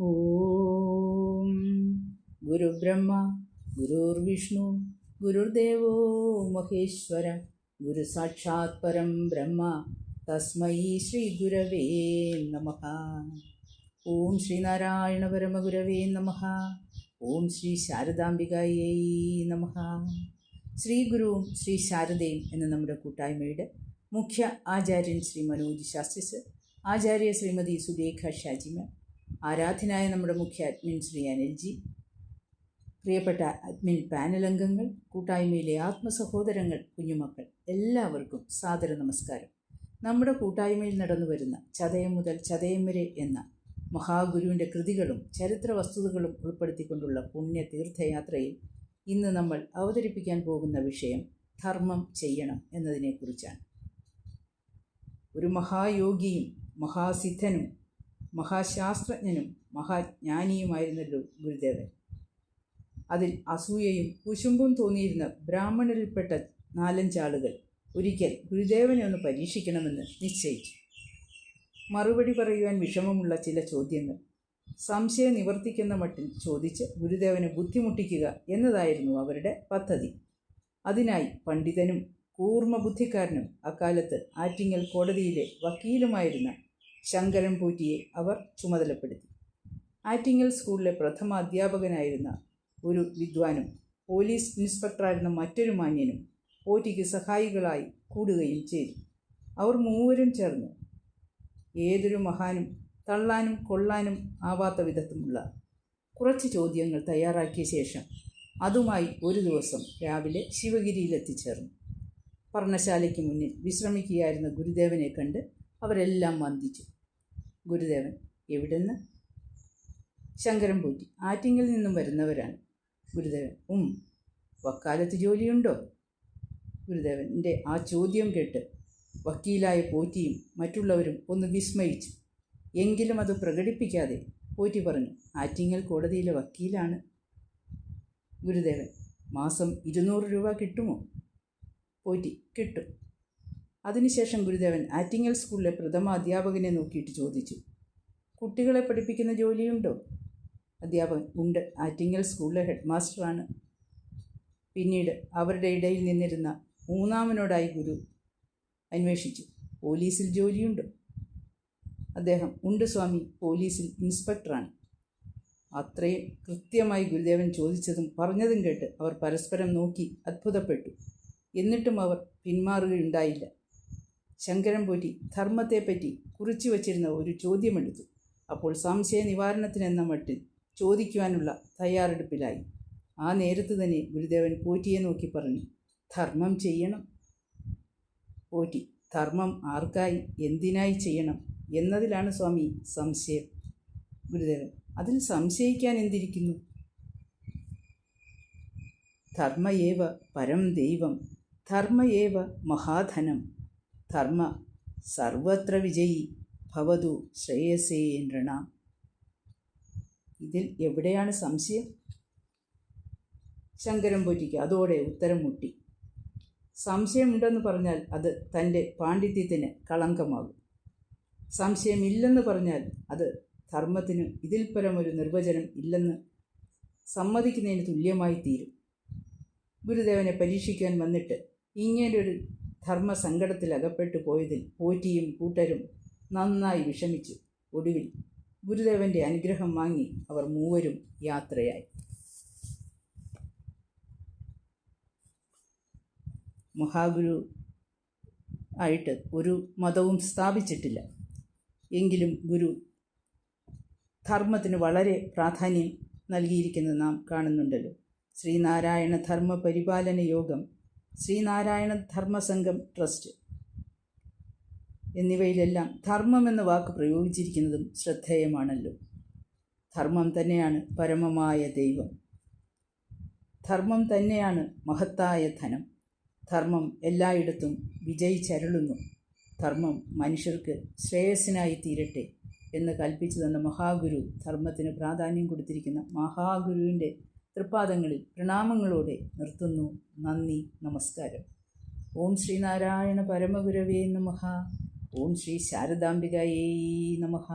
ഓം ഗുരുബ്രഹ്മ ഗുരുർവിഷ്ണു ഗുരുദേവോ മഹേശ്വര ഗുരു സാക്ഷാത് പരം ബ്രഹ്മ തസ്മൈ ശ്രീ ഗുരവേ നമഃ. ഓം ശ്രീനാരായണ പരമഗുരവേ നമഃ. ഓം ശ്രീ ശാരദാംബികായൈ നമഃ. ശ്രീ ഗുരുവും ശ്രീ ശാരദയും എന്ന നമ്മുടെ കൂട്ടായ്മയുടെ മുഖ്യ ആചാര്യൻ ശ്രീ മനോജ് ശാസ്ത്രി സർ, ആചാര്യ ശ്രീമതി സുലേഖ ഷാജിമ, ആരാധനായ നമ്മുടെ മുഖ്യ അഡ്മിൻ ശ്രീ അനിൽജി, പ്രിയപ്പെട്ട അഡ്മിൻ പാനൽ അംഗങ്ങൾ, കൂട്ടായ്മയിലെ ആത്മസഹോദരങ്ങൾ, കുഞ്ഞുമക്കൾ, എല്ലാവർക്കും സാദര നമസ്കാരം. നമ്മുടെ കൂട്ടായ്മയിൽ നടന്നു വരുന്ന ചതയം മുതൽ ചതയം വരെ എന്ന മഹാഗുരുവിൻ്റെ കൃതികളും ചരിത്ര വസ്തുതകളും ഉൾപ്പെടുത്തിക്കൊണ്ടുള്ള പുണ്യ തീർത്ഥയാത്രയിൽ ഇന്ന് നമ്മൾ അവതരിപ്പിക്കാൻ പോകുന്ന വിഷയം ധർമ്മം ചെയ്യണം എന്നതിനെക്കുറിച്ചാണ്. ഒരു മഹായോഗിയും മഹാസിദ്ധനും മഹാശാസ്ത്രജ്ഞനും മഹാജ്ഞാനിയുമായിരുന്നല്ലോ ഗുരുദേവൻ. അതിൽ അസൂയയും കുശുമ്പും തോന്നിയിരുന്ന ബ്രാഹ്മണരിൽപ്പെട്ട 4-5 ആളുകൾ ഒരിക്കൽ ഗുരുദേവനെ ഒന്ന് പരീക്ഷിക്കണമെന്ന് നിശ്ചയിച്ചു. മറുപടി പറയുവാൻ വിഷമമുള്ള ചില ചോദ്യങ്ങൾ സംശയം നിവർത്തിക്കുന്ന മട്ടിൽ ചോദിച്ച് ഗുരുദേവനെ ബുദ്ധിമുട്ടിക്കുക എന്നതായിരുന്നു അവരുടെ പദ്ധതി. അതിനായി പണ്ഡിതനും കൂർമ്മബുദ്ധിക്കാരനും അക്കാലത്ത് ആറ്റിങ്ങൽ കോടതിയിലെ വക്കീലുമായിരുന്ന ശങ്കരൻ പോറ്റിയെ അവർ ചുമതലപ്പെടുത്തി. ആറ്റിങ്ങൽ സ്കൂളിലെ പ്രഥമ അധ്യാപകനായിരുന്ന ഒരു വിദ്വാനും പോലീസ് ഇൻസ്പെക്ടറായിരുന്ന മറ്റൊരു മാന്യനും പോറ്റിക്ക് സഹായികളായി കൂടുകയും ചെയ്തു. അവർ മൂവരും ചേർന്ന് ഏതൊരു മഹാനും തള്ളാനും കൊള്ളാനും ആവാത്ത വിധത്തിലുള്ള കുറച്ച് ചോദ്യങ്ങൾ തയ്യാറാക്കിയ ശേഷം അതുമായി ഒരു ദിവസം രാവിലെ ശിവഗിരിയിലെത്തിച്ചേർന്നു. പർണശാലയ്ക്ക് മുന്നിൽ വിശ്രമിക്കുകയായിരുന്ന ഗുരുദേവനെ കണ്ട് അവരെല്ലാം വന്ദിച്ചു. ഗുരുദേവൻ: എവിടെന്ന്? ശങ്കരൻ പോറ്റി: ആറ്റിങ്ങിൽ നിന്നും വരുന്നവരാണ്. ഗുരുദേവൻ: വക്കാലത്ത് ജോലിയുണ്ടോ? ഗുരുദേവൻ്റെ ആ ചോദ്യം കേട്ട് വക്കീലായ പോറ്റിയും മറ്റുള്ളവരും ഒന്ന് വിസ്മയിച്ചു. എങ്കിലും അത് പ്രകടിപ്പിക്കാതെ പോറ്റി പറഞ്ഞു: ആറ്റിങ്ങൽ കോടതിയിലെ വക്കീലാണ്. ഗുരുദേവൻ: മാസം 200 രൂപ കിട്ടുമോ? പോറ്റി: കിട്ടും. അതിനുശേഷം ഗുരുദേവൻ ആറ്റിങ്ങൽ സ്കൂളിലെ പ്രഥമ അധ്യാപകനെ നോക്കിയിട്ട് ചോദിച്ചു: കുട്ടികളെ പഠിപ്പിക്കുന്ന ജോലിയുണ്ടോ? അധ്യാപകൻ: ഉണ്ട്, ആറ്റിങ്ങൽ സ്കൂളിലെ ഹെഡ് മാസ്റ്ററാണ്. പിന്നീട് അവരുടെ ഇടയിൽ നിന്നിരുന്ന മൂന്നാമനോടായി ഗുരു അന്വേഷിച്ചു: പോലീസിൽ ജോലിയുണ്ടോ? അദ്ദേഹം: ഉണ്ട് സ്വാമി, പോലീസിൽ ഇൻസ്പെക്ടറാണ്. അത്രയും കൃത്യമായി ഗുരുദേവൻ ചോദിച്ചതും പറഞ്ഞതും കേട്ട് അവർ പരസ്പരം നോക്കി അത്ഭുതപ്പെട്ടു. എന്നിട്ടും അവർ പിന്മാറുകയുണ്ടായില്ല. ശങ്കരൻ പോറ്റി ധർമ്മത്തെപ്പറ്റി കുറിച്ചു വച്ചിരുന്ന ഒരു ചോദ്യമെടുത്തു. അപ്പോൾ സംശയ നിവാരണത്തിനെന്ന മട്ടിൽ ചോദിക്കുവാനുള്ള തയ്യാറെടുപ്പിലായി. ആ നേരത്ത് തന്നെ ഗുരുദേവൻ പോറ്റിയെ നോക്കി പറഞ്ഞു: ധർമ്മം ചെയ്യണം. പോറ്റി: ധർമ്മം ആർക്കായി, എന്തിനായി ചെയ്യണം എന്നതിലാണ് സ്വാമി സംശയം. ഗുരുദേവൻ: അതിൽ സംശയിക്കാൻ എന്തിരിക്കുന്നു? ധർമ്മയേവ പരം ദൈവം ധർമ്മയേവ മഹാധനം ധർമ്മ സർവത്ര വിജയി ഭവതു ശ്രേയസേ നൃണാം. ഇതിൽ എവിടെയാണ് സംശയം? ശങ്കരൻ പോറ്റിക്ക് അതോടെ ഉത്തരം മുട്ടി. സംശയമുണ്ടെന്ന് പറഞ്ഞാൽ അത് തൻ്റെ പാണ്ഡിത്യത്തിന് കളങ്കമാകും. സംശയമില്ലെന്ന് പറഞ്ഞാൽ അത് ധർമ്മത്തിന് ഇതിൽ പരമൊരു നിർവചനം ഇല്ലെന്ന് സമ്മതിക്കുന്നതിന് തുല്യമായി തീരും. ഗുരുദേവനെ പരീക്ഷിക്കാൻ വന്നിട്ട് ഇങ്ങനൊരു ധർമ്മസങ്കടത്തിൽ അകപ്പെട്ടു പോയതിൽ പോറ്റിയും കൂട്ടരും നന്നായി വിഷമിച്ചു. ഒടുവിൽ ഗുരുദേവൻ്റെ അനുഗ്രഹം വാങ്ങി അവർ മൂവരും യാത്രയായി. മഹാഗുരു ആയിട്ട് ഒരു മതവും സ്ഥാപിച്ചിട്ടില്ല. എങ്കിലും ഗുരു ധർമ്മത്തിന് വളരെ പ്രാധാന്യം നൽകിയിരിക്കുന്നത് നാം കാണുന്നുണ്ടല്ലോ. ശ്രീനാരായണ ധർമ്മ പരിപാലന യോഗം, ശ്രീനാരായണ ധർമ്മസംഘം ട്രസ്റ്റ് എന്നിവയിലെല്ലാം ധർമ്മം എന്ന വാക്ക് പ്രയോഗിച്ചിരിക്കുന്നതും ശ്രദ്ധേയമാണല്ലോ. ധർമ്മം തന്നെയാണ് പരമമായ ദൈവം. ധർമ്മം തന്നെയാണ് മഹത്തായ ധനം. ധർമ്മം എല്ലായിടത്തും വിജയിച്ചരുളുന്നു. ധർമ്മം മനുഷ്യർക്ക് ശ്രേയസ്സിനായി തീരട്ടെ എന്ന് കൽപ്പിച്ചു തന്ന മഹാഗുരു ധർമ്മത്തിന് പ്രാധാന്യം കൊടുത്തിരിക്കുന്ന മഹാഗുരുവിൻ്റെ തൃപ്പാദങ്ങളിൽ പ്രണാമങ്ങളോടെ നിർത്തുന്നു. നന്ദി, നമസ്കാരം. ഓം ശ്രീനാരായണ പരമഗുരവേ നമഃ. ഓം ശ്രീ ശാരദാംബികായൈ നമഃ.